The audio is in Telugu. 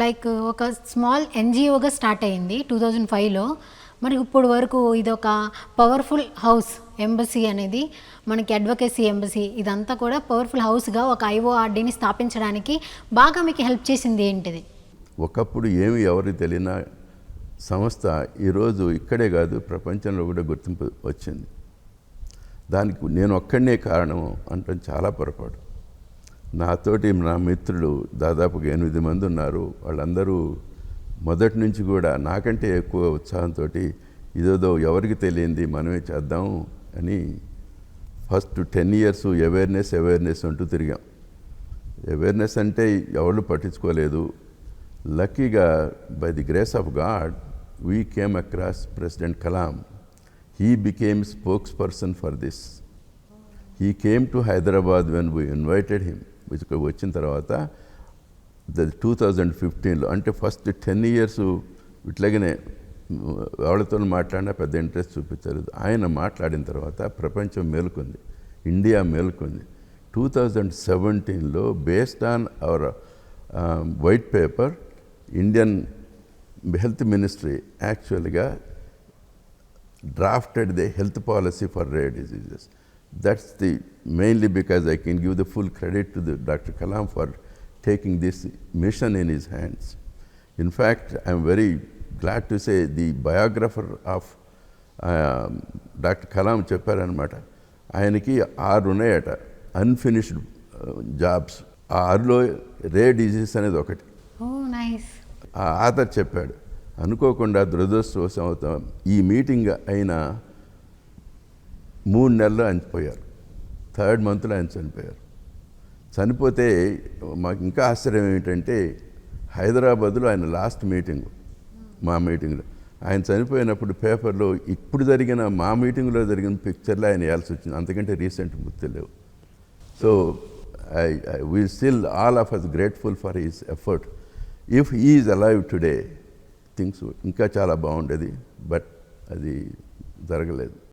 లైక్ ఒక స్మాల్ ఎన్జిఓగా స్టార్ట్ అయింది 2005లో. మనకి ఇప్పుడు వరకు ఇది ఒక పవర్ఫుల్ హౌస్ ఎంబసీ అనేది, మనకి అడ్వకేసీ ఎంబసీ ఇదంతా కూడా పవర్ఫుల్ హౌస్గా ఒక ఐఓఆర్డీని స్థాపించడానికి బాగా మీకు హెల్ప్ చేసింది ఏంటిది? ఒకప్పుడు ఏమి ఎవరికి తెలియని సంస్థ ఈరోజు ఇక్కడే కాదు ప్రపంచంలో కూడా గుర్తింపు వచ్చింది. దానికి నేను ఒక్కడనే కారణం అంటే చాలా పొరపాటు. నాతోటి నా మిత్రులు దాదాపుగా 8 మంది ఉన్నారు. వాళ్ళందరూ మొదటి నుంచి కూడా నాకంటే ఎక్కువ ఉత్సాహంతో ఇదేదో ఎవరికి తెలియంది మనమే చేద్దాం అని ఫస్ట్ 10 years అవేర్నెస్ అంటూ తిరిగాం. అవేర్నెస్ అంటే ఎవరు పట్టించుకోలేదు. లక్కీగా by the grace of God we came across president Kalam. He became spokesperson for this. He came to Hyderabad when we invited him. వచ్చిన తర్వాత 2015లో అంటే ఫస్ట్ 10 years ఇట్లాగనే వాళ్ళతో మాట్లాడినా పెద్ద ఇంట్రెస్ట్ చూపించారు. ఆయన మాట్లాడిన తర్వాత ప్రపంచం మేలుకుంది, ఇండియా మేలుకుంది. 2017లో based on our white paper Indian health ministry యాక్చువల్గా drafted the health policy for rare diseases. That's the mainly because I can give the full credit to the Dr. Kalam for taking this mission in his hands. In fact, I'm very glad to say the biographer of Dr. Kalam చెప్పారనమాట. ఆయనకి 6 ఉన్నాయట అన్ఫినిష్డ్ జాబ్స్. ఆ 6లో రేర్ డిజీజ్ అనేది ఒకటి. ఆ ఆథర్ చెప్పాడు. అనుకోకుండా దురదృష్టవశాతం ఈ మీటింగ్ అయిన 3 నెలలు ఆయన పోయారు. 3rd monthలో ఆయన చనిపోయారు. చనిపోతే మాకు ఇంకా ఆశ్చర్యం ఏమిటంటే హైదరాబాద్లో ఆయన లాస్ట్ మీటింగ్, మా మీటింగ్లో ఆయన చనిపోయినప్పుడు పేపర్లో ఇప్పుడు జరిగిన మా మీటింగ్లో జరిగిన పిక్చర్లో ఆయన వేయాల్సి వచ్చింది. అంతకంటే రీసెంట్ గుర్తులేవు. So we still all of us grateful for his effort. If he is alive today things ఇంకా చాలా బాగుండేది, బట్ అది జరగలేదు.